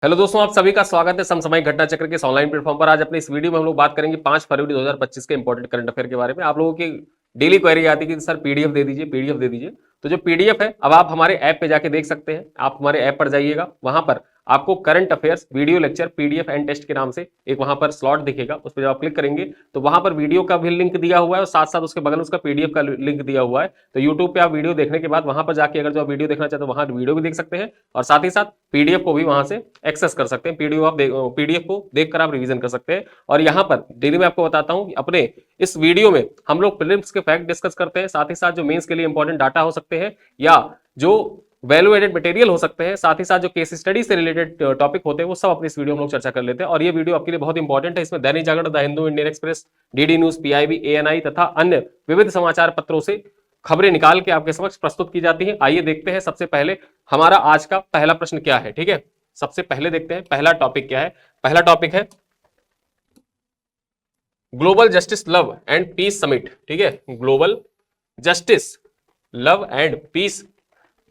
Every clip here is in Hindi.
हेलो दोस्तों, आप सभी का स्वागत है समसामयिक घटना चक्र के इस ऑनलाइन प्लेटफॉर्म पर। आज अपने इस वीडियो में हम लोग बात करेंगे 5 फरवरी 2025 के इंपॉर्टेंट करंट अफेयर के बारे में। आप लोगों की डेली क्वेरी आती है कि सर पीडीएफ दे दीजिए, पीडीएफ दे दीजिए। तो जो पीडीएफ है अब आप हमारे ऐप पे जाके देख सकते हैं। आप हमारे ऐप पर जाइएगा, वहां पर आपको current affairs video lecture PDF and test के नाम से एक वहां पर स्लॉट दिखेगा। उस पर जब आप क्लिक करेंगे तो वहां पर वीडियो का भी लिंक दिया हुआ है और साथ साथ उसके बगल में उसका पीडीएफ का लिंक दिया हुआ है। तो यूट्यूब पे आप वीडियो देखने के बाद वहां पर जाके अगर जो आप वीडियो देखना चाहते हैं वहां वीडियो भी देख सकते हैं और साथ ही साथ पीडीएफ को भी वहां से एक्सेस कर सकते हैं। पीडीएफ को देखकर आप रिवीजन कर सकते हैं। और यहाँ पर डेली मैं आपको बताता हूँ कि अपने इस वीडियो में हम लोग प्रीलिम्स के फैक्ट डिस्कस करते हैं, साथ ही साथ जो मेंस के लिए इंपॉर्टेंट डाटा हो सकते हैं या जो वैल्यू एडेड मटेरियल हो सकते हैं, साथ ही साथ जो केस स्टडी से रिलेटेड टॉपिक होते हैं वो सब अपनी इस वीडियो में लोग चर्चा कर लेते हैं। और ये वीडियो आपके लिए बहुत इंपॉर्टेंट है। इसमें Dainik Jagran, the Hindu, Indian express, DD news, PIB, ANI तथा अन्य विविध समाचार पत्रों से खबरें निकाल के आपके समक्ष प्रस्तुत की जाती हैं। आइए देखते हैं सबसे पहले हमारा आज का पहला प्रश्न क्या है। ठीक है, सबसे पहले देखते हैं पहला टॉपिक क्या है। पहला टॉपिक है global justice love and peace summit. ठीक है, global justice love and peace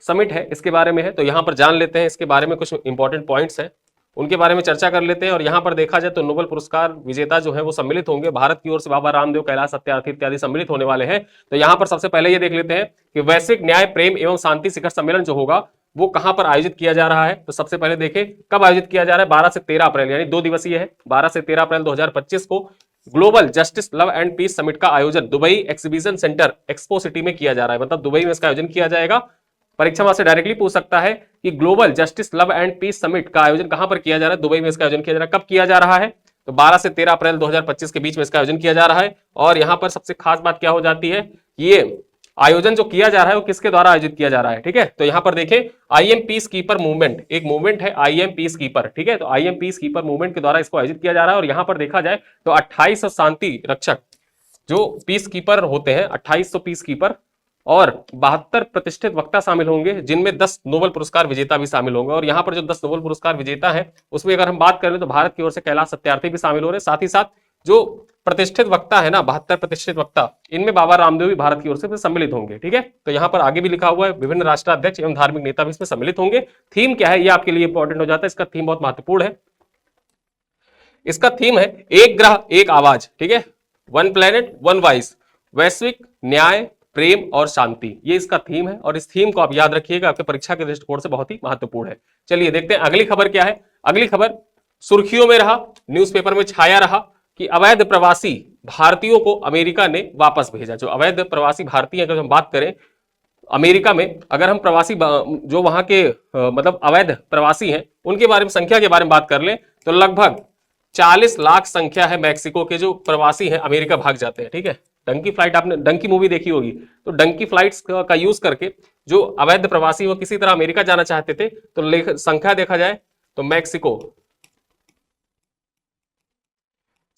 summit है, इसके बारे में है। तो यहां पर जान लेते हैं इसके बारे में कुछ इंपॉर्टेंट पॉइंट्स हैं, उनके बारे में चर्चा कर लेते हैं। और यहां पर देखा जाए तो नोबेल पुरस्कार विजेता जो है वो सम्मिलित होंगे। भारत की ओर से बाबा रामदेव, कैलाश सत्यार्थी इत्यादि सम्मिलित होने वाले हैं। तो यहां पर सबसे पहले ये देख लेते हैं कि वैश्विक न्याय, प्रेम एवं शांति शिखर सम्मेलन जो होगा वो कहां पर आयोजित किया जा रहा है। तो सबसे पहले देखें कब आयोजित किया जा रहा है। 12 से 13 अप्रैल यानी 2 दिवसीय है। 12 से 13 अप्रैल 2025 को global justice love and peace summit का आयोजन Dubai exhibition centre expo city में किया जा रहा है। मतलब दुबई में इसका आयोजन किया जाएगा। परीक्षा वहां से डायरेक्टली पूछ सकता है कि global justice love and peace summit का आयोजन कहां पर किया जा रहा है। दुबई में इसका आयोजन किया जा रहा है। कब किया जा रहा है? तो 12 से 13 अप्रैल 2025 के बीच में इसका आयोजन किया जा रहा है। और यहां पर सबसे खास बात क्या हो जाती है, ये आयोजन जो किया जा रहा है वो किसके द्वारा आयोजित किया जा रहा है। ठीक है, तो यहां पर देखें आईएम पीस कीपर मूवमेंट, एक मूवमेंट है आईएम पीस कीपर। ठीक है, तो आईएम पीस कीपर मूवमेंट के द्वारा इसको आयोजित किया जा रहा है। और यहां पर देखा जाए तो 28 शांति रक्षक जो पीस कीपर होते हैं, 2800 पीस कीपर और 72 प्रतिष्ठित वक्ता शामिल होंगे, जिनमें 10 नोबेल पुरस्कार विजेता भी शामिल होंगे। और यहां पर जो 10 नोबेल पुरस्कार विजेता है उसमें अगर हम बात करें तो भारत की ओर से कैलाश सत्यार्थी भी शामिल हो रहे हैं। साथ ही साथ जो प्रतिष्ठित वक्ता है ना, 72 प्रतिष्ठित वक्ता, इनमें बाबा रामदेव भी भारत की ओर से सम्मिलित होंगे। ठीक है, तो यहां पर आगे भी लिखा हुआ है विभिन्न राष्ट्राध्यक्ष एवं धार्मिक नेता भी इसमें सम्मिलित होंगे। थीम क्या है ये आपके लिए इंपॉर्टेंट हो जाता है। इसका थीम बहुत महत्वपूर्ण है। इसका थीम है एक ग्रह एक आवाज। ठीक है, वन प्लेनेट वन वॉइस, वैश्विक न्याय, प्रेम और शांति, ये इसका थीम है। और इस थीम को आप याद रखिएगा, आपके परीक्षा के दृष्टिकोण से बहुत ही महत्वपूर्ण है। चलिए देखते हैं अगली खबर क्या है। अगली खबर सुर्खियों में रहा, न्यूज़पेपर में छाया रहा कि अवैध प्रवासी भारतीयों को अमेरिका ने वापस भेजा। जो अवैध प्रवासी भारतीय अगर हम बात करें अमेरिका में, अगर हम प्रवासी जो वहां के मतलब अवैध प्रवासी हैं उनके बारे में, संख्या के बारे में बात कर लें तो लगभग 40 लाख संख्या है मैक्सिको के जो प्रवासी हैं अमेरिका भाग जाते हैं। ठीक है, डंकी फ्लाइट, आपने डंकी मूवी देखी होगी, तो डंकी फ्लाइट्स का यूज करके जो अवैध प्रवासी वो किसी तरह अमेरिका जाना चाहते थे। तो संख्या देखा जाए तो मैक्सिको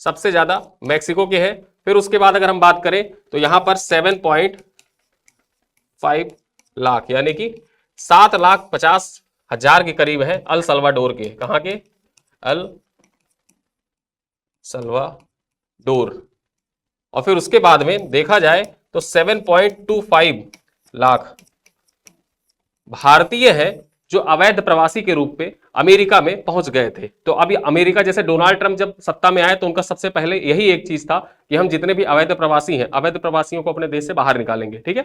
सबसे ज्यादा मैक्सिको के है। फिर उसके बाद अगर हम बात करें तो यहां पर 7.5 लाख यानी कि 7,50,000 के करीब है अल सल्वाडोर के। कहां के? El Salvador. और फिर उसके बाद में देखा जाए तो 7.25 लाख भारतीय हैं जो अवैध प्रवासी के रूप में अमेरिका में पहुंच गए थे। तो अभी अमेरिका, जैसे डोनाल्ड ट्रंप जब सत्ता में आए तो उनका सबसे पहले यही एक चीज था कि हम जितने भी अवैध प्रवासी हैं, अवैध प्रवासियों को अपने देश से बाहर निकालेंगे। ठीक है,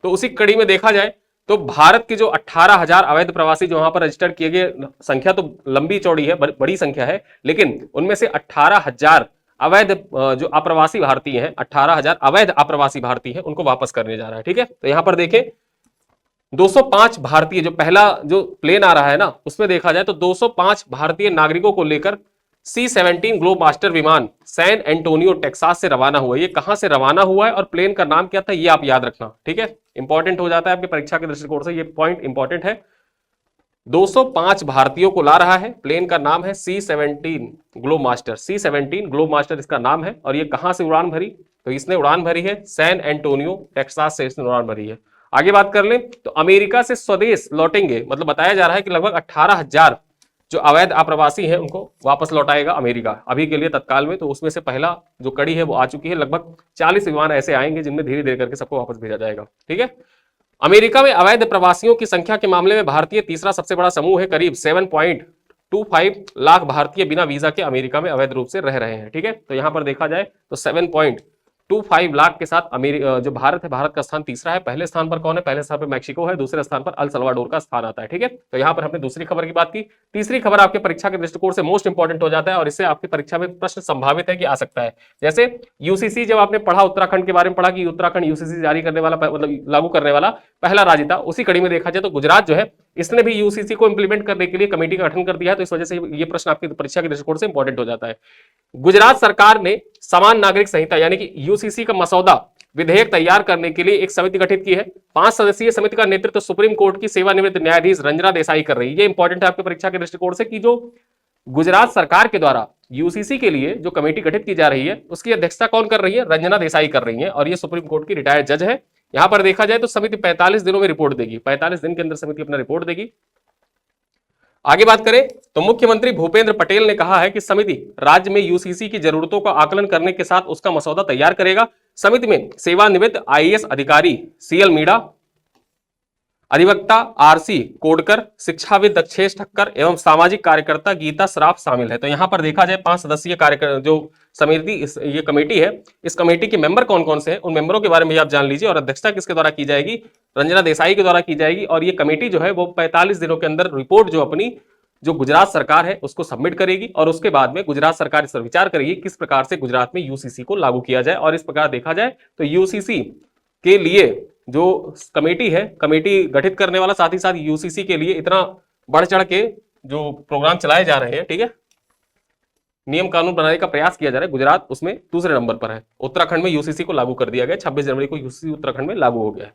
तो उसी कड़ी में देखा जाए तो भारत के जो 18,000 अवैध प्रवासी जो वहां पर रजिस्टर किए गए, संख्या तो लंबी चौड़ी है, बड़ी संख्या है, लेकिन उनमें से 18,000 अवैध जो अप्रवासी भारतीय हैं, 18,000 अवैध अप्रवासी भारतीय हैं, उनको वापस करने जा रहा है। ठीक है, तो यहां पर देखें 205 भारतीय, जो पहला जो प्लेन आ रहा है ना उसमें देखा जाए तो 205 भारतीय नागरिकों को लेकर C-17 ग्लोब मास्टर विमान सैन एंटोनियो टेक्सास से रवाना हुआ। ये कहां से रवाना हुआ है और प्लेन का नाम क्या था ये आप याद रखना। ठीक है, इंपॉर्टेंट हो जाता है आपके परीक्षा के दृष्टिकोण से, ये पॉइंट इंपॉर्टेंट है। 205 भारतीयों को ला रहा है, प्लेन का नाम है C-17 globe master. C-17 globe master इसका नाम है। और ये कहां से उड़ान भरी? तो इसने उड़ान भरी है सैन एंटोनियो टेक्सास से, इसने उड़ान भरी है। आगे बात कर लें तो अमेरिका से स्वदेश लौटेंगे, मतलब बताया जा रहा है कि लगभग 18,000 जो अवैध आप्रवासी हैं उनको वापस लौटाएगा अमेरिका अभी के लिए तत्काल में। तो उसमें से पहला जो कड़ी है वो आ चुकी है। लगभग 40 विमान ऐसे आएंगे जिनमें धीरे धीरे करके सबको वापस भेजा जाएगा। ठीक है, अमेरिका में अवैध प्रवासियों की संख्या के मामले में भारतीय तीसरा सबसे बड़ा समूह है। करीब लाख भारतीय बिना वीजा के अमेरिका में अवैध रूप से रह रहे हैं। ठीक है, तो यहां पर देखा जाए तो 7.25 लाख के साथ अमेरिका जो भारत है, भारत का स्थान तीसरा है। पहले स्थान पर कौन है? पहले स्थान पर मैक्सिको है, दूसरे स्थान पर अल सल्वाडोर का स्थान आता है। ठीक है, तो यहां पर हमने दूसरी खबर की बात की। तीसरी खबर आपके परीक्षा के दृष्टिकोण से मोस्ट इंपॉर्टेंट हो जाता है और इससे आपकी परीक्षा में प्रश्न संभावित है कि आ सकता है। जैसे यूसीसी, जब आपने पढ़ा उत्तराखंड के बारे में पढ़ा कि उत्तराखंड यूसीसी जारी करने वाला, मतलब लागू करने वाला पहला राज्य था, उसी कड़ी में देखा जाए तो गुजरात जो है इसने भी यूसीसी को इंप्लीमेंट करने के लिए कमेटी का गठन कर दिया है। तो इस वजह से ये प्रश्न आपकी परीक्षा के दृष्टिकोण से इंपॉर्टेंट हो जाता है। गुजरात सरकार ने समान नागरिक संहिता यानी कि यूसीसी का मसौदा विधेयक तैयार करने के लिए एक समिति गठित की है। 5 सदस्यीय समिति का नेतृत्व सुप्रीम कोर्ट की सेवानिवृत्त न्यायाधीश रंजना देसाई कर रही है। ये इंपॉर्टेंट है आपकी परीक्षा के दृष्टिकोण से कि जो गुजरात सरकार के द्वारा यूसीसी के लिए जो कमेटी गठित की जा रही है उसकी अध्यक्षता कौन कर रही है? रंजना देसाई कर रही है और ये सुप्रीम कोर्ट की रिटायर्ड जज है। यहां पर देखा जाए तो समिति 45 दिनों में रिपोर्ट देगी, 45 दिन के अंदर समिति अपना रिपोर्ट देगी। आगे बात करें तो मुख्यमंत्री भूपेंद्र पटेल ने कहा है कि समिति राज्य में यूसीसी की जरूरतों का आकलन करने के साथ उसका मसौदा तैयार करेगा। समिति में सेवानिवृत्त आईएएस अधिकारी सीएल मीणा, अधिवक्ता आरसी कोडकर, शिक्षाविद दक्षेश ठक्कर एवं सामाजिक कार्यकर्ता गीता श्राफ शामिल है। तो यहां पर देखा जाए 5 सदस्यीय कार्यक्रम जो समिति ये कमेटी है, इस कमेटी के मेंबर कौन कौन से हैं उन मेंबरों के बारे में आप जान लीजिए। और अध्यक्षता किसके द्वारा की जाएगी? रंजना देसाई के द्वारा की जाएगी। और ये कमेटी जो है वो 45 दिनों के अंदर रिपोर्ट जो अपनी जो गुजरात सरकार है उसको सबमिट करेगी और उसके बाद में गुजरात सरकार इस पर विचार करेगी किस प्रकार से गुजरात में यूसीसी को लागू किया जाए। और इस प्रकार देखा जाए तो यूसीसी के लिए जो कमेटी है, कमेटी गठित करने वाला, साथ ही साथ यूसीसी के लिए इतना बढ़ चढ़ के जो प्रोग्राम चलाए जा रहे हैं, ठीक है, नियम कानून बनाने का प्रयास किया जा रहा है, गुजरात उसमें दूसरे नंबर पर है। उत्तराखंड में यूसीसी को लागू कर दिया गया, 26 जनवरी को यूसीसी उत्तराखंड में लागू हो गया है।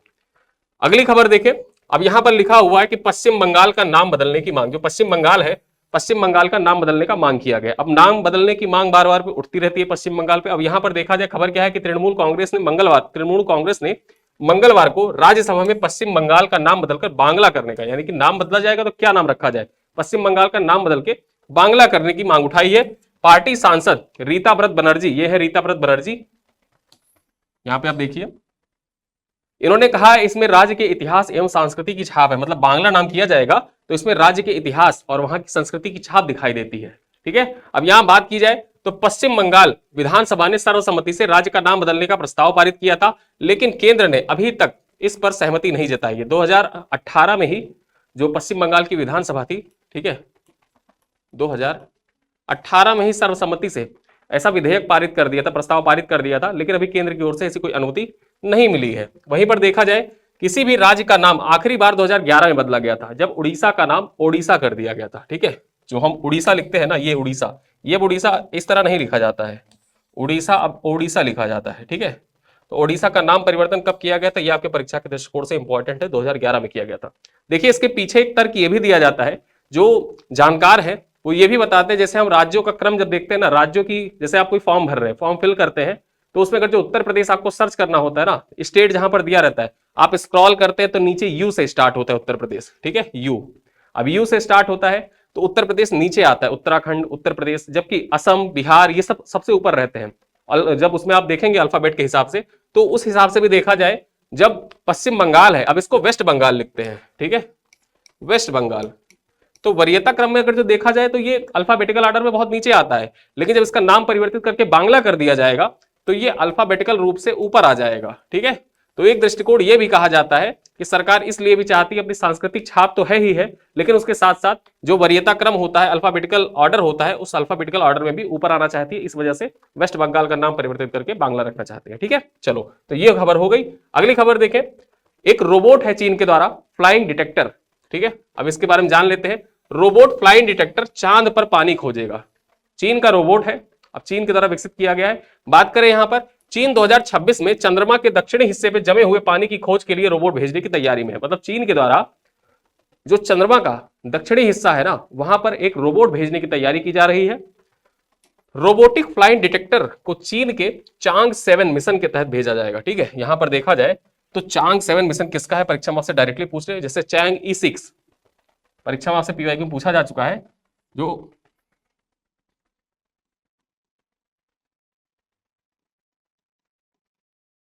अगली खबर देखें, अब यहां पर लिखा हुआ है कि पश्चिम बंगाल का नाम बदलने की मांग, जो पश्चिम बंगाल है, पश्चिम बंगाल का नाम बदलने का मांग किया गया। अब नाम बदलने की मांग बार बार पे उठती रहती है पश्चिम बंगाल पे। अब यहां पर देखा जाए खबर क्या है कि तृणमूल कांग्रेस ने मंगलवार को राज्यसभा में पश्चिम बंगाल का नाम बदलकर बांग्ला करने का, यानी कि नाम बदला जाएगा तो क्या नाम रखा जाए, पश्चिम बंगाल का नाम बदल के बांग्ला करने की मांग उठाई है। पार्टी सांसद रीता व्रत बनर्जी, ये है रीता व्रत बनर्जी, यहां पे आप देखिए, इन्होंने कहा इसमें राज्य के इतिहास एवं संस्कृति की छाप है। मतलब बांग्ला नाम किया जाएगा तो इसमें राज्य के इतिहास और वहां की संस्कृति की छाप दिखाई देती है। ठीक है, अब यहां बात की जाए तो पश्चिम बंगाल विधानसभा ने सर्वसम्मति से राज्य का नाम बदलने का प्रस्ताव पारित किया था, लेकिन केंद्र ने अभी तक इस पर सहमति नहीं जताई है। 2018 में ही जो पश्चिम बंगाल की विधानसभा थी, ठीक है, 2018 में ही सर्वसम्मति से ऐसा विधेयक पारित कर दिया था, प्रस्ताव पारित कर दिया था, लेकिन अभी केंद्र की ओर से ऐसी कोई अनुमति नहीं मिली है। वहीं पर देखा जाए किसी भी राज्य का नाम आखिरी बार 2011 में बदला गया था, जब उड़ीसा का नाम ओडिशा कर दिया गया था। ठीक है, जो हम उड़ीसा लिखते हैं ना, ये उड़ीसा, ये उड़ीसा इस तरह नहीं लिखा जाता है, उड़ीसा अब ओडिशा लिखा जाता है। ठीक है, तो ओडिशा का नाम परिवर्तन कब किया गया था, ये आपके परीक्षा के दृष्टिकोण से इंपॉर्टेंट है, 2011 में किया गया था। देखिए इसके पीछे एक तर्क ये भी दिया जाता है, जो जानकार है वो ये भी बताते हैं, जैसे हम राज्यों का क्रम जब देखते हैं ना, राज्यों की, जैसे आप कोई फॉर्म भर रहे हैं, फॉर्म फिल करते हैं, तो उसमें अगर जो उत्तर प्रदेश आपको सर्च करना होता है ना, स्टेट जहां पर दिया रहता है, आप स्क्रॉल करते हैं तो नीचे यू से स्टार्ट होता है उत्तर प्रदेश। ठीक है, यू, अब यू से स्टार्ट होता है तो उत्तर प्रदेश नीचे आता है, उत्तराखंड, उत्तर प्रदेश, जबकि असम, बिहार ये सब सबसे ऊपर रहते हैं। जब उसमें आप देखेंगे अल्फाबेट के हिसाब से, तो उस हिसाब से भी देखा जाए, जब पश्चिम बंगाल है, अब इसको वेस्ट बंगाल लिखते हैं, ठीक है, वेस्ट बंगाल, तो वरीयता क्रम में अगर जो देखा जाए तो ये अल्फाबेटिकल ऑर्डर में बहुत नीचे आता है, लेकिन जब इसका नाम परिवर्तित करके बांग्ला कर दिया जाएगा तो ये अल्फाबेटिकल रूप से ऊपर आ जाएगा। ठीक है, तो एक दृष्टिकोण ये भी कहा जाता है कि सरकार इसलिए भी चाहती है, अपनी सांस्कृतिक छाप तो है ही है, लेकिन उसके साथ साथ जो वरीयता क्रम होता है, अल्फाबेटिकल ऑर्डर होता है, उस अल्फाबेटिकल ऑर्डर में भी ऊपर आना चाहती है। इस वजह से वेस्ट बंगाल का नाम परिवर्तित करके बांग्ला रखना चाहती है। ठीक है, चलो, तो ये खबर हो गई। अगली खबर देखें, एक रोबोट है चीन के द्वारा, फ्लाइंग डिटेक्टर। ठीक है, अब इसके बारे में जान लेते हैं। रोबोट फ्लाइंग डिटेक्टर चांद पर पानी खोजेगा, चीन का रोबोट है, अब चीन के द्वारा विकसित किया गया है। बात करें यहां पर, चीन 2026 में चंद्रमा के दक्षिणी हिस्से पे जमे हुए पानी की खोज के लिए रोबोट भेजने की तैयारी में है। मतलब चीन के द्वारा जो चंद्रमा का दक्षिणी हिस्सा है ना, वहां पर एक रोबोट भेजने की तैयारी की जा रही है। रोबोटिक फ्लाइंग डिटेक्टर को चीन के चांग 7 मिशन के तहत भेजा जाएगा। ठीक है, यहां पर देखा जाए तो चांग 7 मिशन किसका है, परीक्षा में आपसे डायरेक्टली पूछ रहे हैं, जैसे चैंग E6 परीक्षा में आपसे पीवाई में पूछा जा चुका है, जो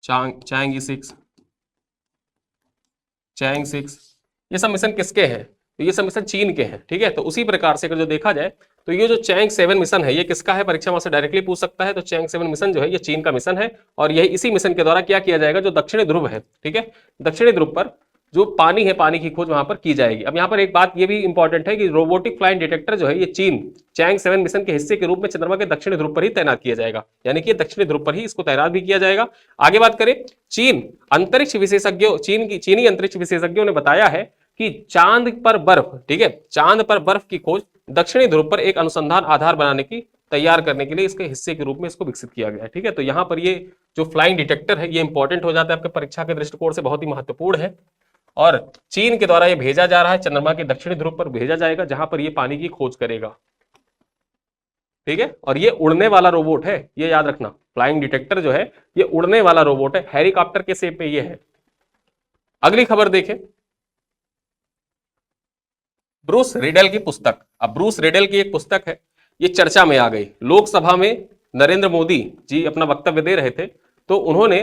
चैंग E6, चैंग 6, ये सब मिशन किसके हैं, तो ये सब मिशन चीन के हैं, ठीक है। तो उसी प्रकार से अगर जो देखा जाए तो ये जो चैंग 7 मिशन है ये किसका है, परीक्षा में से डायरेक्टली पूछ सकता है। तो चैंग 7 मिशन जो है ये चीन का मिशन है और यही इसी मिशन के द्वारा क्या किया जाएगा, जो दक्षिणी ध्रुव है, ठीक है, दक्षिणी ध्रुव पर जो पानी है, पानी की खोज वहां पर की जाएगी। अब यहाँ पर एक बात ये भी इंपॉर्टेंट है कि रोबोटिक फ्लाइंग डिटेक्टर जो है ये चीन चैंग 7 मिशन के हिस्से के रूप में चंद्रमा के दक्षिणी ध्रुव पर ही तैनात किया जाएगा, यानी कि दक्षिणी ध्रुव पर ही इसको तैनात भी किया जाएगा। आगे बात करें, चीनी अंतरिक्ष विशेषज्ञों ने बताया है कि चांद पर बर्फ, ठीक है, चांद पर बर्फ की खोज दक्षिणी ध्रुव पर एक अनुसंधान आधार बनाने की तैयार करने के लिए इसके हिस्से के रूप में इसको विकसित किया गया है, ठीक है। तो यहाँ पर ये जो फ्लाइंग डिटेक्टर है ये इंपॉर्टेंट हो जाता है आपके परीक्षा के दृष्टिकोण से, बहुत ही महत्वपूर्ण है। और चीन के द्वारा ये भेजा जा रहा है, चंद्रमा के दक्षिणी ध्रुव पर भेजा जाएगा जहां पर ये पानी की खोज करेगा, ठीक है। और ये उड़ने वाला रोबोट है, ये याद रखना, फ्लाइंग डिटेक्टर जो है ये उड़ने वाला रोबोट है, हेलीकॉप्टर के शेप में ये है। अगली खबर देखें, ब्रूस रिडेल की पुस्तक। अब ब्रूस रिडेल की एक पुस्तक है, ये चर्चा में आ गई। लोकसभा में नरेंद्र मोदी जी अपना वक्तव्य दे रहे थे तो उन्होंने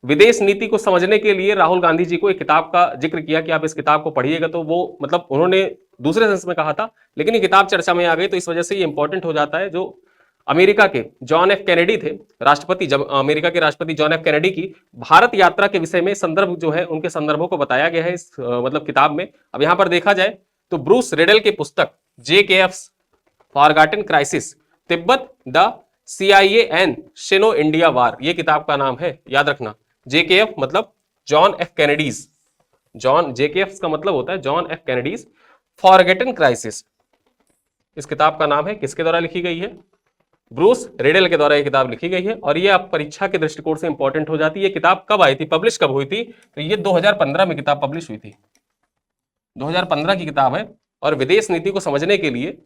विदेश नीति को समझने के लिए राहुल गांधी जी को एक किताब का जिक्र किया कि आप इस किताब को पढ़िएगा। तो वो मतलब उन्होंने दूसरे सेंस में कहा था, लेकिन ये किताब चर्चा में आ गई तो इस वजह से ये इंपॉर्टेंट हो जाता है। जो अमेरिका के जॉन एफ कैनेडी थे राष्ट्रपति, जब अमेरिका के राष्ट्रपति जॉन एफ कैनेडी की भारत यात्रा के विषय में संदर्भ जो है उनके संदर्भों को बताया गया है इस मतलब किताब में। अब यहां पर देखा जाए तो ब्रूस रिडेल की पुस्तक JKF forgotten crisis, Tibet the CIA and Shino India वार, ये किताब का नाम है, याद रखना। JKF मतलब जॉन एफ कैनेडीज, JKF का मतलब होता है जॉन एफ कैनेडीज फॉरगॉटन क्राइसिस, इस किताब का नाम है। किसके द्वारा लिखी गई है, ब्रूस रिडेल के द्वारा ये किताब लिखी गई है। और ये आप परीक्षा के दृष्टिकोण से इंपॉर्टेंट हो जाती है। ये किताब कब आई थी, पब्लिश कब हुई थी, तो ये 2015 में किताब पब्लिश हुई थी, 2015 की किताब है। और विदेश नीति को समझने के लिए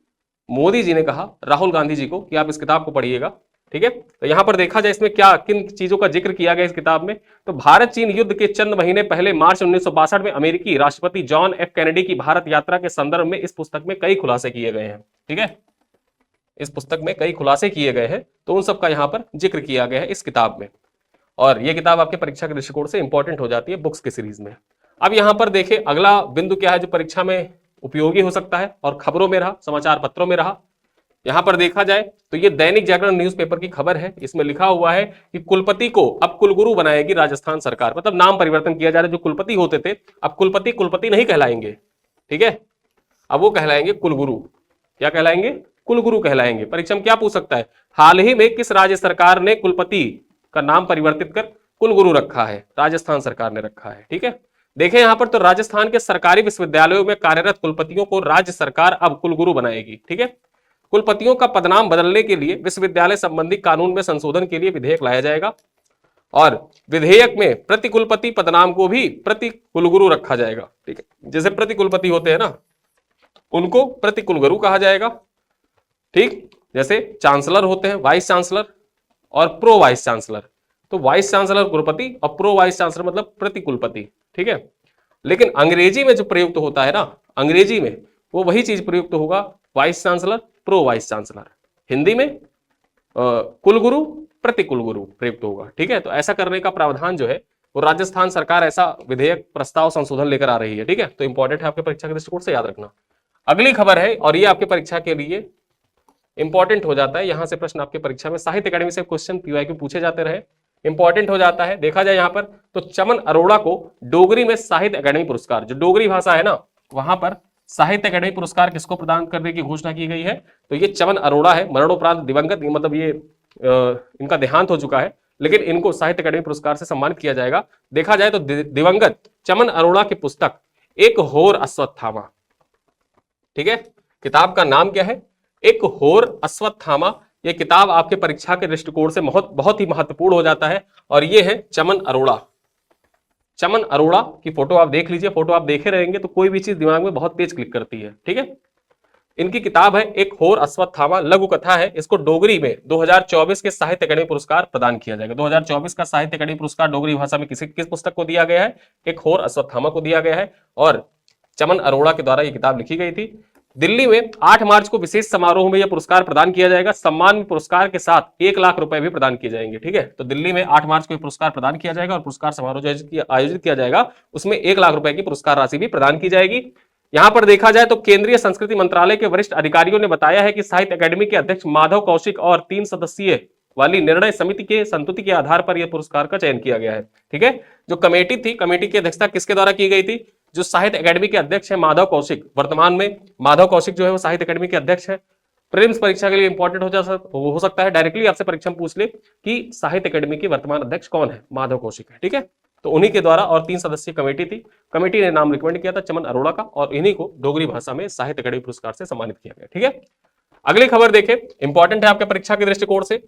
मोदी जी ने कहा राहुल गांधी जी को कि आप इस किताब को पढ़िएगा, ठीक है। तो यहां पर देखा जाए इसमें क्या किन चीजों का जिक्र किया गया इस किताब में, तो भारत चीन युद्ध के चंद महीने पहले मार्च 1962 में अमेरिकी राष्ट्रपति जॉन एफ कैनेडी की भारत यात्रा के संदर्भ में इस पुस्तक में कई खुलासे किए गए हैं, ठीक है। इस पुस्तक में कई खुलासे किए गए हैं, तो उन सब का यहां पर जिक्र किया गया है इस किताब में। और यह किताब आपके परीक्षा के दृष्टिकोण से इंपॉर्टेंट हो जाती है बुक्स की सीरीज में। अब यहां पर देखें अगला बिंदु क्या है जो परीक्षा में उपयोगी हो सकता है और खबरों में रहा, समाचार पत्रों में रहा। यहां पर देखा जाए तो ये दैनिक जागरण न्यूज़पेपर की खबर है। इसमें लिखा हुआ है कि कुलपति को अब कुलगुरु बनाएगी राजस्थान सरकार, मतलब नाम परिवर्तन किया जा रहा है। जो कुलपति होते थे अब कुलपति नहीं कहलाएंगे, ठीक है, अब वो कहलाएंगे कुलगुरु। क्या कहलाएंगे, कुलगुरु कहलाएंगे। परीक्षा में क्या पूछ सकता है, हाल ही में किस राज्य सरकार ने कुलपति का नाम परिवर्तित कर कुलगुरु रखा है, राजस्थान सरकार ने रखा है, ठीक है। देखें यहां पर तो राजस्थान के सरकारी विश्वविद्यालयों में कार्यरत कुलपतियों को राज्य सरकार अब कुलगुरु बनाएगी, ठीक है। कुलपतियों का पदनाम बदलने के लिए विश्वविद्यालय संबंधी कानून में संशोधन के लिए विधेयक लाया जाएगा और विधेयक में प्रति कुलपति पदनाम को भी प्रति कुलगुरु रखा जाएगा, ठीक है। जैसे प्रति कुलपति होते हैं ना, उनको प्रति कुलगुरु कहा जाएगा, ठीक। जैसे चांसलर होते हैं, वाइस चांसलर और प्रो वाइस चांसलर, तो वाइस चांसलर कुलपति और प्रो वाइस चांसलर मतलब प्रति कुलपति, ठीक है। लेकिन अंग्रेजी में जो प्रयुक्त होता है ना, अंग्रेजी में वो वही चीज प्रयुक्त होगा, vice chancellor pro vice chancellor. Hindi में कुलगुरु प्रति कुलगुरु प्रयुक्त होगा, ठीक है। तो ऐसा करने का प्रावधान जो है वो राजस्थान सरकार ऐसा विधेयक प्रस्ताव संशोधन लेकर आ रही है, ठीक है। तो इंपॉर्टेंट है आपके परीक्षा के दृष्टिकोण से, याद रखना। अगली खबर है और ये आपके परीक्षा के लिए इंपॉर्टेंट हो जाता है। यहां से प्रश्न आपके परीक्षा में साहित्य अकादमी से क्वेश्चन PYQ पूछे जाते रहे, इंपॉर्टेंट हो जाता है। देखा जाए यहां पर तो चमन अरोड़ा को डोगरी में साहित्य अकादमी पुरस्कार, जो डोगरी भाषा है ना वहां पर साहित्य अकादमी पुरस्कार किसको प्रदान करने की घोषणा की गई है, तो ये चमन अरोड़ा है। मरणोपरांत दिवंगत, मतलब ये इनका देहांत हो चुका है, लेकिन इनको साहित्य अकादमी पुरस्कार से सम्मानित किया जाएगा। देखा जाए तो दिवंगत चमन अरोड़ा की पुस्तक एक होर अश्वत्थामा, ठीक है, किताब का नाम क्या है, एक होर अश्वत्थामा। यह किताब आपके परीक्षा के दृष्टिकोण से बहुत ही महत्वपूर्ण हो जाता है। और ये है चमन अरोड़ा, चमन अरोड़ा की फोटो आप देख लीजिए, फोटो आप देखे रहेंगे तो कोई भी चीज दिमाग में बहुत तेज क्लिक करती है, ठीक है। इनकी किताब है एक होर अश्वत्थामा, लघु कथा है। इसको डोगरी में 2024 के साहित्य अकादमी पुरस्कार प्रदान किया जाएगा। 2024 का साहित्य अकादमी पुरस्कार डोगरी भाषा में किस पुस्तक को दिया गया है, एक होर अश्वत्थामा को दिया गया है। और चमन अरोड़ा के द्वारा यह किताब लिखी गई थी। दिल्ली में 8 मार्च को विशेष समारोह में यह पुरस्कार प्रदान किया जाएगा। सम्मान पुरस्कार के साथ 1 लाख रुपए भी प्रदान किए जाएंगे, ठीक है। तो दिल्ली में 8 मार्च को पुरस्कार प्रदान किया जाएगा और पुरस्कार समारोह जो आयोजित किया जाएगा उसमें 1 लाख रुपए की पुरस्कार राशि भी प्रदान की जाएगी। यहां पर देखा जाए तो केंद्रीय संस्कृति मंत्रालय के वरिष्ठ अधिकारियों ने बताया है कि साहित्य अकादमी के अध्यक्ष माधव कौशिक और 3 सदस्यीय वाली निर्णय समिति के संतुति के आधार पर यह पुरस्कार का चयन किया गया है। ठीक है, जो कमेटी थी, कमेटी की अध्यक्षता किसके द्वारा की गई थी? जो साहित्य अकादमी के अध्यक्ष है माधव कौशिक, वर्तमान में माधव कौशिक जो है वो साहित्य अकादमी के अध्यक्ष है। प्रीलिम्स परीक्षा के लिए इंपॉर्टेंट हो सकता है, डायरेक्टली आपसे परीक्षा में पूछ ले कि साहित्य अकादमी के वर्तमान अध्यक्ष कौन है? माधव कौशिक है। ठीक है, तो उन्हीं के द्वारा, और 3 सदस्यीय कमेटी थी, कमेटी ने नाम रिकमेंड किया था चमन अरोड़ा का, और इन्हीं को डोगरी भाषा में साहित्य अकादमी पुरस्कार से सम्मानित किया गया। ठीक है, अगली खबर देखें, इंपॉर्टेंट है आपके परीक्षा के दृष्टिकोण से,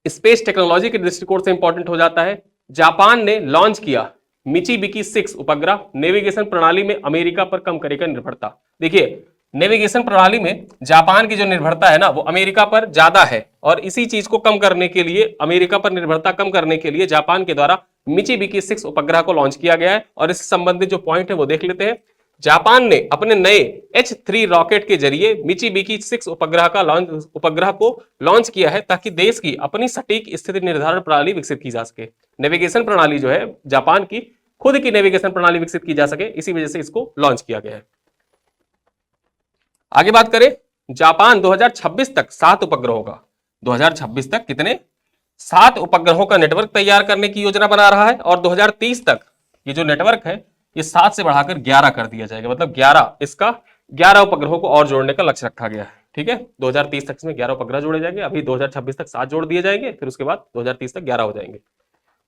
स्पेस टेक्नोलॉजी के दृष्टिकोण से इंपॉर्टेंट हो जाता है। जापान ने लॉन्च किया मिचिबिकी 6 उपग्रह, नेविगेशन प्रणाली में अमेरिका पर कम करेगा निर्भरता। देखिए, नेविगेशन प्रणाली में जापान की जो निर्भरता है ना, वो अमेरिका पर ज्यादा है, और इसी चीज को कम करने के लिए, अमेरिका पर निर्भरता कम करने के लिए जापान के द्वारा मिचिबिकी 6 उपग्रह को लॉन्च किया गया है। और इससे संबंधित जो पॉइंट है वो देख लेते हैं। जापान ने अपने नए H3 रॉकेट के जरिए मिचिबिकी 6 उपग्रह को लॉन्च किया है, ताकि देश की अपनी सटीक स्थिति निर्धारण प्रणाली विकसित की जा सके। नेविगेशन प्रणाली जो है जापान की खुद की नेविगेशन प्रणाली विकसित की जा सके, इसी वजह से इसको लॉन्च किया गया है। आगे बात करें, जापान 2026 तक 7 उपग्रहों का, 2026 तक कितने? 7 उपग्रहों का नेटवर्क तैयार करने की योजना बना रहा है, और 2030 तक ये जो नेटवर्क है ये 7 से बढ़ाकर 11 कर दिया जाएगा। मतलब 11 उपग्रहों को और जोड़ने का लक्ष्य रखा गया है। ठीक है, 2030 तक इसमें 11 उपग्रह जोड़े जाएंगे, अभी 2026 तक 7 जोड़ दिए जाएंगे, फिर उसके बाद 2030 तक 11 हो जाएंगे।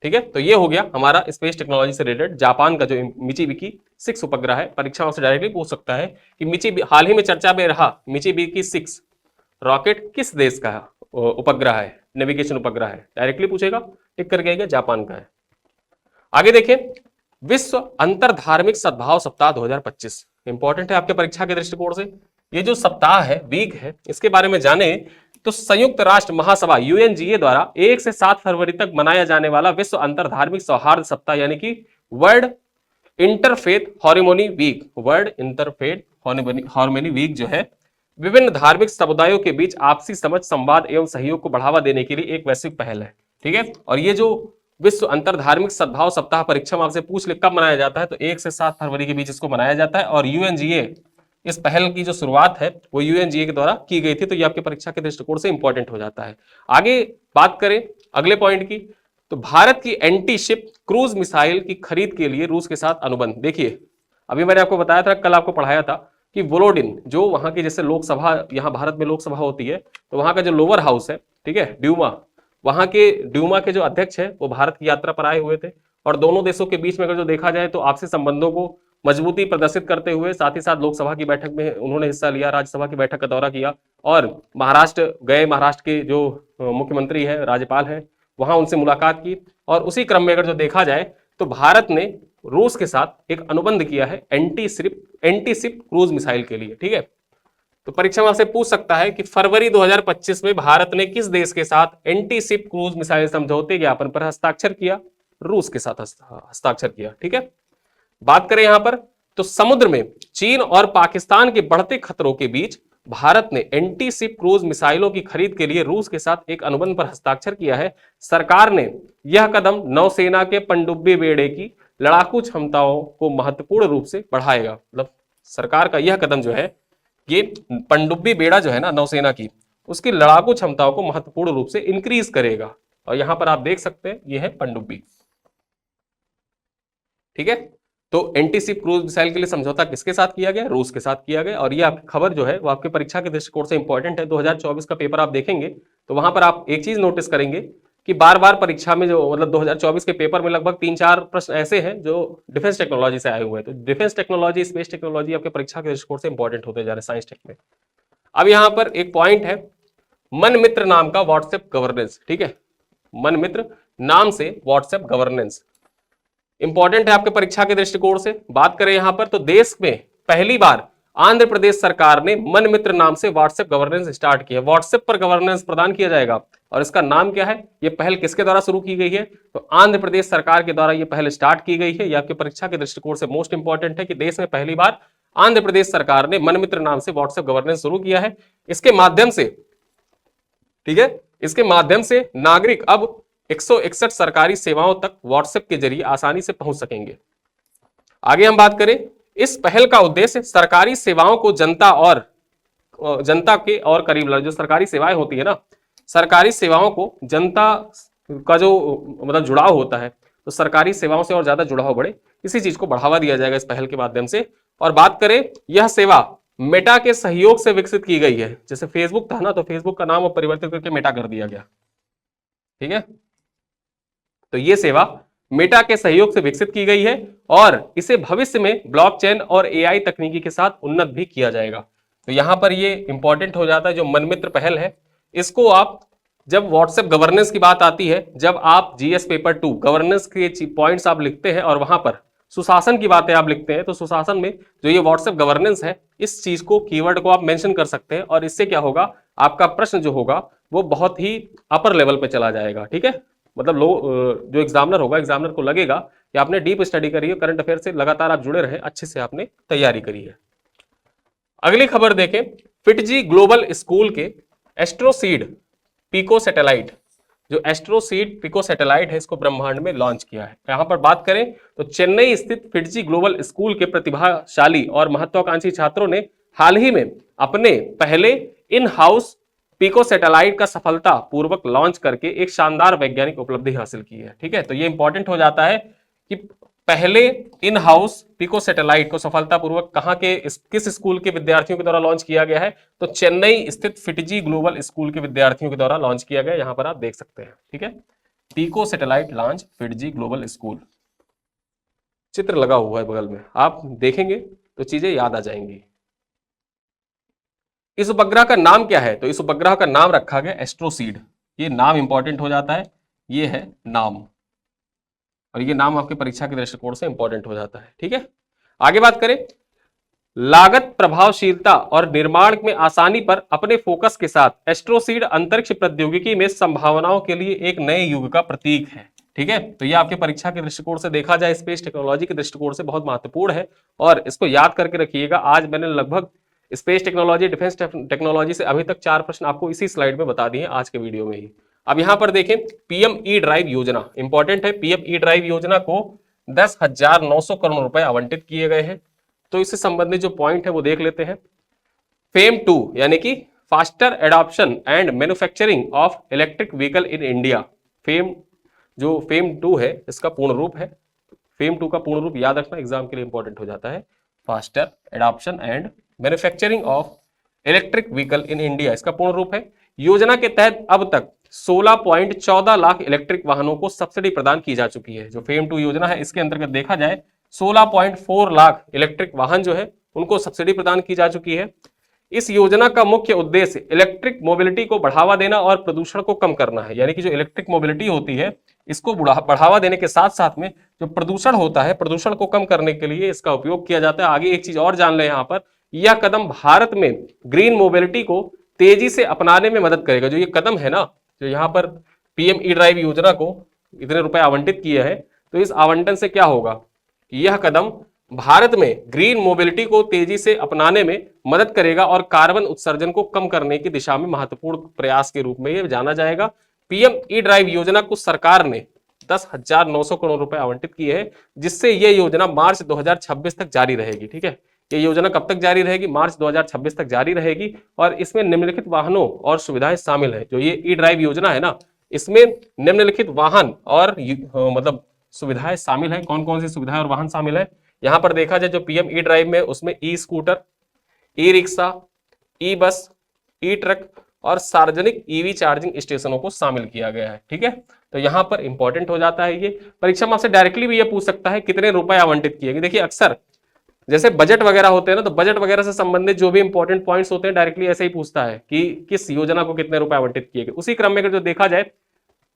ठीक है, तो ये हो गया हमारा स्पेस टेक्नोलॉजी से रिलेटेड जापान का जो मिचिबिकी 6 उपग्रह है। परीक्षाओं से डायरेक्टली पूछ सकता है कि हाल ही में चर्चा में रहा मिचिबिकी 6 रॉकेट किस देश का उपग्रह है, नेविगेशन उपग्रह है, डायरेक्टली पूछेगा, टिक करके आएगा जापान का है। आगे देखें, विश्व अंतर धार्मिक सद्भाव सप्ताह 2025 इंपॉर्टेंट है आपके परीक्षा के दृष्टिकोण से। ये जो सप्ताह है, वीक है, इसके बारे में जाने तो संयुक्त राष्ट्र महासभा UNGA द्वारा 1 से 7 फरवरी तक मनाया जाने वाला विश्व अंतर धार्मिक सौहार्द सप्ताह, यानी कि world interfaith harmony week, world interfaith harmony week जो है, विभिन्न धार्मिक समुदायों के बीच आपसी समझ, संवाद एवं सहयोग को बढ़ावा देने के लिए एक वैश्विक पहल है। ठीक है, और ये जो विश्व अंतर धार्मिक सद्भाव सप्ताह परीक्षा में आपसे पूछ ले कब मनाया जाता है, तो 1 से 7 फरवरी के बीच इसको मनाया जाता है। और UNGA, इस पहल की जो शुरुआत है वो UNGA के द्वारा की गई थी, तो ये आपके परीक्षा के दृष्टिकोण से इंपॉर्टेंट हो जाता है। आगे बात करें अगले पॉइंट की, तो भारत की एंटी शिप क्रूज मिसाइल की खरीद के लिए रूस के साथ अनुबंध। देखिए, अभी मैंने आपको बताया था, कल आपको पढ़ाया था कि वोलोडिन, जो वहां की जैसे लोकसभा, यहाँ भारत में लोकसभा होती है, तो वहां का जो लोअर हाउस है, ठीक है, ड्यूमा, वहां के ड्यूमा के जो अध्यक्ष है वो भारत की यात्रा पर आए हुए थे। और दोनों देशों के बीच में अगर जो देखा जाए तो आपसी संबंधों को मजबूती प्रदर्शित करते हुए साथ ही साथ लोकसभा की बैठक में उन्होंने हिस्सा लिया, राज्यसभा की बैठक का दौरा किया, और महाराष्ट्र गए, महाराष्ट्र के जो मुख्यमंत्री है, राज्यपाल है, वहां उनसे मुलाकात की। और उसी क्रम में अगर जो देखा जाए तो भारत ने रूस के साथ एक अनुबंध किया है एंटी शिप क्रूज मिसाइल के लिए। ठीक है, तो परीक्षा में आपसे पूछ सकता है कि फरवरी 2025 में भारत ने किस देश के साथ एंटी शिप क्रूज मिसाइल समझौते ज्ञापन पर हस्ताक्षर किया? रूस के साथ हस्ताक्षर किया। ठीक है, बात करें यहां पर तो समुद्र में चीन और पाकिस्तान के बढ़ते खतरों के बीच भारत ने एंटी शिप क्रूज मिसाइलों की खरीद के लिए रूस के साथ एक अनुबंध पर हस्ताक्षर किया है। सरकार ने यह कदम नौसेना के पनडुब्बी बेड़े की लड़ाकू क्षमताओं को महत्वपूर्ण रूप से बढ़ाएगा। मतलब सरकार का यह कदम जो है, ये पनडुब्बी बेड़ा जो है ना नौसेना की, उसकी लड़ाकू क्षमताओं को महत्वपूर्ण रूप से इंक्रीज करेगा। और यहां पर आप देख सकते हैं ये है पनडुब्बी। ठीक है, तो एंटी शिप क्रूज मिसाइल के लिए समझौता किसके साथ किया गया? रूस के साथ किया गया। और ये आपकी खबर जो है वो आपके परीक्षा के दृष्टिकोण से इंपॉर्टेंट है। 2024 का पेपर आप देखेंगे तो वहां पर आप एक चीज नोटिस करेंगे कि बार बार परीक्षा में जो मतलब 2024 के पेपर में लगभग 3-4 प्रश्न ऐसे हैं जो डिफेंस टेक्नोलॉजी से आए हुए हैं। तो डिफेंस टेक्नोलॉजी, स्पेस टेक्नोलॉजी आपके परीक्षा के दृष्टिकोण से इंपॉर्टेंट होते जा रहे हैं साइंस टेक में। अब यहां पर एक पॉइंट है, मन मित्र नाम का व्हाट्सएप गवर्नेंस। ठीक है, मन मित्र नाम से व्हाट्सएप गवर्नेंस इंपॉर्टेंट है आपके परीक्षा के दृष्टिकोण से। बात करें यहां पर तो देश में पहली बार आंध्र प्रदेश सरकार ने मन मित्र नाम से व्हाट्सएप गवर्नेंस स्टार्ट किया। व्हाट्सएप पर गवर्नेंस प्रदान किया जाएगा और इसका नाम क्या है? ये पहल किसके द्वारा शुरू की गई है? तो आंध्र प्रदेश सरकार के द्वारा ये पहल स्टार्ट की गई है। ये आपके परीक्षा के दृष्टिकोण से मोस्ट इंपॉर्टेंट है कि देश में पहली बार आंध्र प्रदेश सरकार ने मन मित्र नाम से व्हाट्सएप गवर्नेंस शुरू किया है। इसके माध्यम से, ठीक है, इसके माध्यम से नागरिक अब 161 सरकारी सेवाओं तक व्हाट्सएप के जरिए आसानी से पहुंच सकेंगे। आगे हम बात करें इस पहल का उद्देश्य सरकारी सेवाओं को जनता के और करीब लाना। जो सरकारी सेवाएं होती है ना, सरकारी सेवाओं को जनता का जो मतलब जुड़ाव होता है, तो सरकारी सेवाओं से और ज्यादा जुड़ाव बढ़े, इसी चीज को बढ़ावा दिया जाएगा इस पहल के माध्यम से। और बात करें, यह सेवा मेटा के सहयोग से विकसित की गई है। जैसे फेसबुक था ना, तो फेसबुक का नाम अब परिवर्तित करके मेटा कर दिया गया, ठीक है। तो यह सेवा मेटा के सहयोग से विकसित की गई है और इसे भविष्य में ब्लॉकचेन और एआई तकनीकी के साथ उन्नत भी किया जाएगा। तो यहां पर ये इंपॉर्टेंट हो जाता है, जो मनमित्र पहल है, इसको आप जब व्हाट्सएप गवर्नेंस की बात आती है, जब आप जीएस पेपर 2 गवर्नेंस के पॉइंट्स आप लिखते हैं और वहां पर सुशासन की बातें आप लिखते हैं, तो सुशासन में जो ये व्हाट्सएप गवर्नेंस है, इस चीज को, कीवर्ड को आप मेंशन कर सकते हैं और इससे क्या होगा, आपका प्रश्न जो होगा वो बहुत ही अपर लेवल पे चला जाएगा, ठीक है। मतलब जो एग्जामिनर होगा, एग्जामिनर को लगेगा कि आपने डीप स्टडी करी है, करंट अफेयर से लगातार आप जुड़े रहे, अच्छे से आपने तैयारी करी है। अगली खबर देखें, फिटजी ग्लोबल स्कूल के एस्ट्रोसीड पिको सैटेलाइट, जो एस्ट्रोसीड पिको सैटेलाइट है, इसको ब्रह्मांड में लॉन्च किया है। यहां पर बात करें तो चेन्नई स्थित फिटजी ग्लोबल स्कूल के प्रतिभाशाली और महत्वाकांक्षी छात्रों ने हाल ही में अपने पहले इन हाउस पिको सैटेलाइट का सफलता पूर्वक लॉन्च करके एक शानदार वैज्ञानिक उपलब्धि हासिल की है, ठीक है। तो ये इंपॉर्टेंट हो जाता है कि पहले इन हाउस पिको सैटेलाइट को सफलतापूर्वक कहां के किस स्कूल के विद्यार्थियों के द्वारा लॉन्च किया गया है, तो चेन्नई स्थित फिटजी ग्लोबल स्कूल के विद्यार्थियों के द्वारा लॉन्च किया गया। यहां पर आप देख सकते हैं, ठीक है। Pico satellite launch FIITJEE global school, चित्र लगा हुआ है बगल में, आप देखेंगे तो चीजें याद आ जाएंगी। इस उपग्रह का नाम क्या है, तो इस उपग्रह का नाम रखा गया एस्ट्रोसीड। ये नाम इंपॉर्टेंट हो जाता है, ये है नाम, और ये नाम आपके परीक्षा के दृष्टिकोण से इंपॉर्टेंट हो जाता है, ठीक है। आगे बात करें, लागत प्रभावशीलता और निर्माण में आसानी पर अपने फोकस के साथ एस्ट्रोसीड अंतरिक्ष प्रौद्योगिकी में संभावनाओं के लिए एक नए युग का प्रतीक है, ठीक है। तो ये आपके परीक्षा के दृष्टिकोण से देखा जाए, स्पेस टेक्नोलॉजी के दृष्टिकोण से बहुत महत्वपूर्ण है और इसको याद करके रखिएगा। आज मैंने लगभग स्पेस टेक्नोलॉजी, डिफेंस टेक्नोलॉजी से अभी तक 4 प्रश्न आपको इसी स्लाइड में बता दिए आज के वीडियो में ही। अब यहां पर देखें, पीएम ई ड्राइव योजना इंपॉर्टेंट है। पीएम ई ड्राइव योजना को 10,900 करोड़ रुपए आवंटित किए गए हैं। तो इससे संबंधित जो पॉइंट है वो देख लेते हैं। फेम 2 यानी कि faster adoption and manufacturing of electric vehicle in India. Fame 2 है, इसका पूर्ण रूप है, फेम 2 का पूर्ण रूप याद रखना, एग्जाम के लिए इंपॉर्टेंट हो जाता है। Faster adoption and manufacturing of electric vehicle in India, इसका पूर्ण रूप है। योजना के तहत अब तक 16.14 लाख इलेक्ट्रिक वाहनों को सब्सिडी प्रदान की जा चुकी है। जो फेम 2 योजना है, इसके अंतर्गत देखा जाए 16.4 लाख इलेक्ट्रिक वाहन जो है उनको सब्सिडी प्रदान की जा चुकी है। इस योजना का मुख्य उद्देश्य इलेक्ट्रिक मोबिलिटी को बढ़ावा देना और प्रदूषण को कम करना है। यानी कि जो इलेक्ट्रिक मोबिलिटी होती है, इसको बढ़ावा देने के साथ साथ में जो प्रदूषण होता है, प्रदूषण को कम करने के लिए इसका उपयोग किया जाता है। आगे एक चीज और जान लें, यहाँ पर यह कदम भारत में ग्रीन मोबिलिटी को तेजी से अपनाने में मदद करेगा। जो ये कदम है ना, जो यहाँ पर पीएम ई ड्राइव योजना को इतने रुपए आवंटित किए हैं, तो इस आवंटन से क्या होगा, यह कदम भारत में ग्रीन मोबिलिटी को तेजी से अपनाने में मदद करेगा और कार्बन उत्सर्जन को कम करने की दिशा में महत्वपूर्ण प्रयास के रूप में यह जाना जाएगा। पीएम ई ड्राइव योजना को सरकार ने 10,900 करोड़ रुपए आवंटित किए हैं, जिससे यह योजना मार्च 2026 तक जारी रहेगी, ठीक है। ये योजना कब तक जारी रहेगी, मार्च 2026 तक जारी रहेगी और इसमें निम्नलिखित वाहनों और सुविधाएं शामिल है। जो ये ई ड्राइव योजना है ना, इसमें निम्नलिखित वाहन और मतलब सुविधाएं शामिल है। कौन कौन सी सुविधाएं और वाहन शामिल है, यहां पर देखा जाए जो पीएम ई ड्राइव में, उसमें ई स्कूटर, ई रिक्शा, ई बस, ई ट्रक और सार्वजनिक ईवी चार्जिंग स्टेशनों को शामिल किया गया है, ठीक है। तो यहां पर इंपॉर्टेंट हो जाता है। ये परीक्षा में आपसे डायरेक्टली भी ये पूछ सकता है कितने रुपए आवंटित किए गए। देखिए अक्सर जैसे बजट वगैरह होते हैं ना, तो बजट वगैरह से संबंधित जो भी इंपॉर्टेंट पॉइंट्स होते हैं डायरेक्टली ऐसे ही पूछता है कि किस योजना को कितने रुपए आवंटित किए गए। उसी क्रम में अगर जो देखा जाए,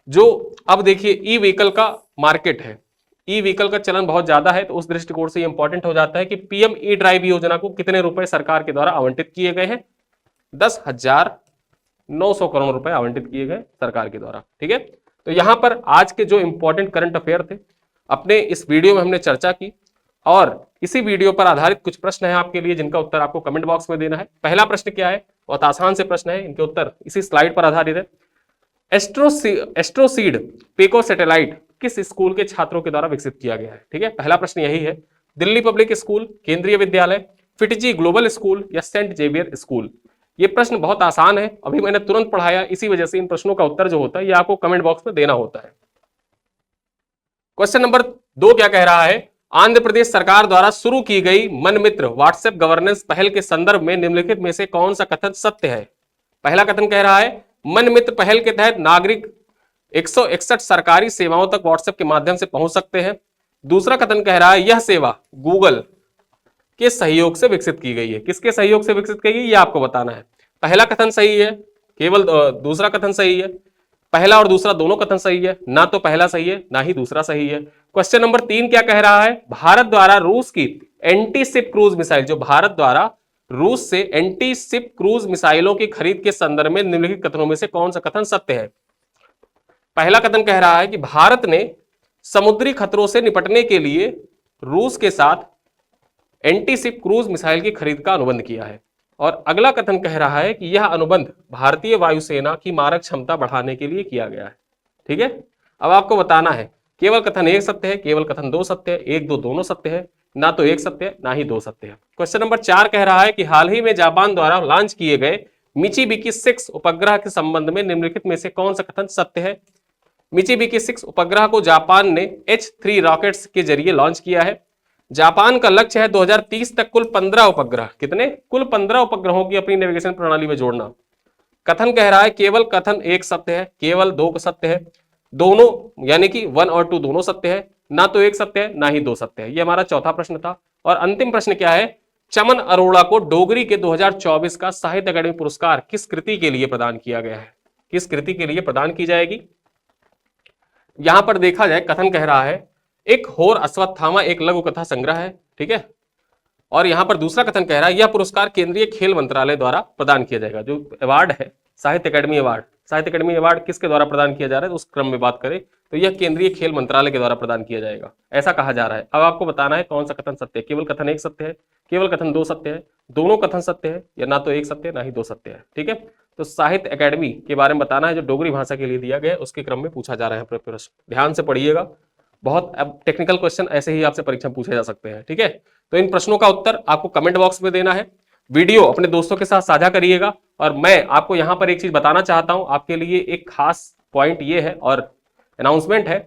जो अब देखिए ई व्हीकल का मार्केट है, ई व्हीकल का चलन बहुत ज्यादा है, तो उस दृष्टिकोण से इंपॉर्टेंट हो जाता है कि पीएम ई ड्राइव योजना को कितने रुपए सरकार के द्वारा आवंटित किए गए हैं। 10,900 करोड़ रुपए आवंटित किए गए सरकार के द्वारा, ठीक है। तो यहां पर आज के जो इंपॉर्टेंट करंट अफेयर थे अपने इस वीडियो में हमने चर्चा की, और इसी वीडियो पर आधारित कुछ प्रश्न है आपके लिए, जिनका उत्तर आपको कमेंट बॉक्स में देना है। पहला प्रश्न क्या है, बहुत आसान से प्रश्न है, इनके उत्तर इसी स्लाइड पर आधारित है। एस्ट्रोसीड पिको सैटेलाइट किस स्कूल के छात्रों के द्वारा विकसित किया गया है, ठीक है। पहला प्रश्न यही है। दिल्ली पब्लिक स्कूल, केंद्रीय विद्यालय, फिटजी ग्लोबल स्कूल या सेंट जेवियर स्कूल? ये प्रश्न बहुत आसान है, अभी मैंने तुरंत पढ़ाया, इसी वजह से इन प्रश्नों का उत्तर जो होता है ये आपको कमेंट बॉक्स में देना होता है। क्वेश्चन नंबर 2 क्या कह रहा है? आंध्र प्रदेश सरकार द्वारा शुरू की गई मन मित्र व्हाट्सएप गवर्नेंस पहल के संदर्भ में निम्नलिखित में से कौन सा कथन सत्य है? पहला कथन कह रहा है मन मित्र पहल के तहत नागरिक 161 सरकारी सेवाओं तक व्हाट्सएप के माध्यम से पहुंच सकते हैं। दूसरा कथन कह रहा है यह सेवा गूगल के सहयोग से विकसित की गई है। किसके सहयोग से विकसित की गई ये आपको बताना है। पहला कथन सही है, केवल दूसरा कथन सही है। पहला और दूसरा दोनों कथन सही है, ना तो पहला सही है ना ही दूसरा सही है। क्वेश्चन नंबर 3 क्या कह रहा है? भारत द्वारा रूस की एंटी शिप क्रूज मिसाइल, जो भारत द्वारा रूस से एंटी शिप क्रूज मिसाइलों की खरीद के संदर्भ में निम्नलिखित कथनों में से कौन सा कथन सत्य है? पहला कथन कह रहा है कि भारत ने समुद्री खतरों से निपटने के लिए रूस के साथ एंटी शिप क्रूज मिसाइल की खरीद का अनुबंध किया है। और अगला कथन कह रहा है कि यह अनुबंध भारतीय वायुसेना की मारक क्षमता बढ़ाने के लिए किया गया है। ठीक है, अब आपको बताना है केवल कथन 1 सत्य है, केवल कथन 2 सत्य है, 1 2 दोनों सत्य है, ना तो 1 सत्य है ना ही 2 सत्य है। क्वेश्चन नंबर 4 कह रहा है कि हाल ही में जापान द्वारा लॉन्च किए गए मिचिबिकी 6 उपग्रह के संबंध में निम्नलिखित में से कौन सा कथन सत्य है? मिचिबिकी 6 उपग्रह को जापान ने H3 रॉकेट्स के जरिए लॉन्च किया है। जापान का लक्ष्य है 2030 तक कुल 15 उपग्रह, कितने? कुल 15 उपग्रहों की अपनी नेविगेशन प्रणाली में जोड़ना। कथन कह रहा है केवल कथन 1 सत्य है, केवल 2 सत्य है, दोनों यानी कि 1 और 2 दोनों सत्य है, ना तो 1 सत्य है ना ही 2 सत्य है। ये हमारा चौथा प्रश्न था। और अंतिम प्रश्न क्या है? चमन अरोड़ा को डोगरी के 2024 का साहित्य अकादमी पुरस्कार किस कृति के लिए प्रदान किया गया है? किस कृति के लिए प्रदान की जाएगी? यहां पर देखा जाए, कथन कह रहा है एक होर अश्वत्थामा एक लघु कथा संग्रह है। ठीक है, और यहां पर दूसरा कथन कह रहा है यह पुरस्कार केंद्रीय खेल मंत्रालय द्वारा प्रदान किया जाएगा। जो अवार्ड है साहित्य अकादमी अवार्ड, साहित्य अकादमी अवार्ड किसके द्वारा प्रदान किया जा रहा है उस क्रम में बात करें तो यह केंद्रीय खेल मंत्रालय के द्वारा प्रदान किया जाएगा, ऐसा कहा जा रहा है। अब आपको बताना है कौन सा कथन सत्य है। केवल कथन 1 सत्य है, केवल कथन 2 सत्य है, दोनों कथन सत्य है, या ना तो 1 सत्य है ना ही 2 सत्य है। ठीक है, तो साहित्य अकादमी के बारे में बताना है जो डोगरी भाषा के लिए दिया गया है, उसके क्रम में पूछा जा रहा है प्रश्न। ध्यान से पढ़िएगा, बहुत अब टेक्निकल क्वेश्चन ऐसे ही आपसे परीक्षा पूछे जा सकते हैं। ठीक है, तो इन प्रश्नों का उत्तर आपको कमेंट बॉक्स में देना है। वीडियो अपने दोस्तों के साथ साझा करिएगा। और मैं आपको यहां पर एक चीज बताना चाहता हूं, आपके लिए एक खास पॉइंट ये है और अनाउंसमेंट है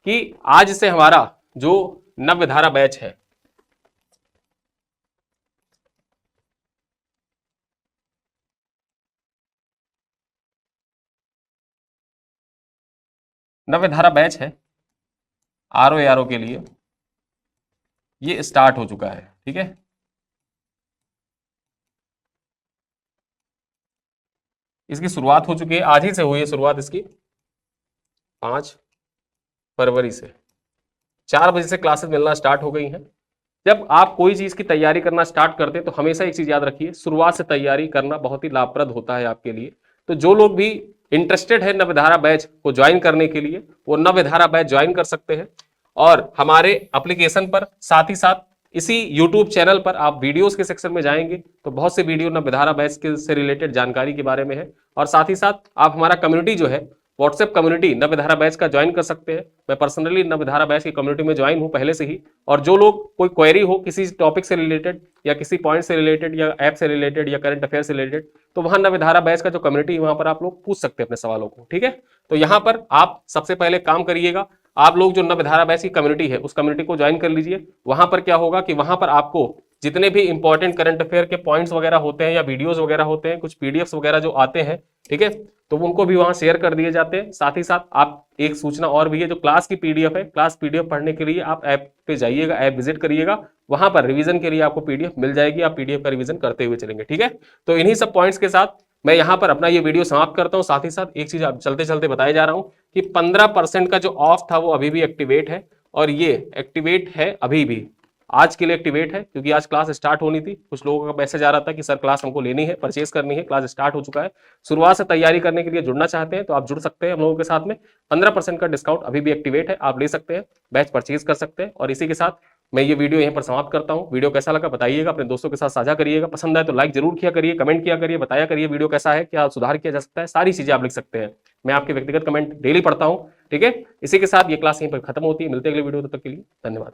कि आज से हमारा जो नवधारा बैच है, नवधारा बैच है आरओ के लिए, ये स्टार्ट हो चुका है। ठीक है, इसकी शुरुआत हो चुकी है, आज ही से हुई है शुरुआत इसकी, 5 फरवरी से 4 बजे से क्लासेस मिलना स्टार्ट हो गई हैं। जब आप कोई चीज की तैयारी करना स्टार्ट करते हैं तो हमेशा एक चीज याद रखिए, शुरुआत से तैयारी करना बहुत ही लाभप्रद होता है आपके लिए। तो जो लोग भी इंटरेस्टेड है नवधारा बैच को ज्वाइन करने के लिए, वो नवधारा बैच ज्वाइन कर सकते हैं। और हमारे एप्लीकेशन पर साथ ही साथ इसी यूट्यूब चैनल पर आप वीडियोस के सेक्शन में जाएंगे तो बहुत से वीडियो नवधारा बैच के से रिलेटेड जानकारी के बारे में है। और साथ ही साथ आप हमारा कम्युनिटी जो है व्हाट्सएप कम्युनिटी नवधारा बैच का ज्वाइन कर सकते हैं। मैं पर्सनली नवधारा बैच की कम्युनिटी में ज्वाइन हूं पहले से ही। और जो लोग कोई क्वेरी हो किसी टॉपिक से रिलेटेड या किसी पॉइंट से रिलेटेड या ऐप से रिलेटेड या करंट अफेयर से रिलेटेड, तो वहां नवधारा बैच का जो कम्युनिटी है वहां पर आप लोग पूछ सकते हैं अपने सवालों को। ठीक है, तो यहां पर आप सबसे पहले काम करिएगा, आप लोग जो नवधारा बैच की कम्युनिटी है उस कम्युनिटी को ज्वाइन कर लीजिए। वहां पर क्या होगा कि वहां पर आपको जितने भी इंपॉर्टेंट करंट अफेयर के पॉइंट्स वगैरह होते हैं या वीडियोस वगैरह होते हैं, कुछ पीडीएफ्स वगैरह जो आते हैं, ठीक है, तो उनको भी वहां शेयर कर दिए जाते हैं। साथ ही साथ आप एक सूचना और भी है, जो क्लास की पीडीएफ है, क्लास पीडीएफ पढ़ने के लिए आप ऐप पे जाइएगा, ऐप विजिट करिएगा, वहां पर रिवीजन के लिए आपको पीडीएफ मिल जाएगी, आप पीडीएफ का रिवीजन करते हुए चलेंगे। ठीक है, तो इन्हीं सब पॉइंट्स के साथ मैं यहां पर अपना ये वीडियो समाप्त करता हूं। साथ ही साथ एक चीज चलते चलते बताया जा रहा हूं कि 15% का जो ऑफ था वो अभी भी एक्टिवेट है, और ये एक्टिवेट है अभी भी, आज के लिए एक्टिवेट है, क्योंकि आज क्लास स्टार्ट होनी थी। कुछ लोगों का मैसेज आ रहा था कि सर क्लास हमको लेनी है, परचेज करनी है, क्लास स्टार्ट हो चुका है। शुरुआत से तैयारी करने के लिए जुड़ना चाहते हैं तो आप जुड़ सकते हैं हम लोगों के साथ में। 15% का डिस्काउंट अभी भी एक्टिवेट है, आप ले सकते हैं, बैच परचेज कर सकते हैं। और इसी के साथ मैं ये वीडियो यहीं पर समाप्त करता हूँ। वीडियो कैसा लगा बताइएगा, अपने दोस्तों के साथ साझा करिएगा, पसंद आए तो लाइक जरूर किया करिए, कमेंट किया करिए, बताया करिए वीडियो कैसा है, क्या सुधार किया जा सकता है, सारी चीजें आप लिख सकते हैं। मैं आपके व्यक्तिगत कमेंट डेली पढ़ता हूँ। ठीक है, इसी के साथ ये क्लास यहीं पर खत्म होती है। मिलते हैं अगले वीडियो, तब तक के लिए धन्यवाद।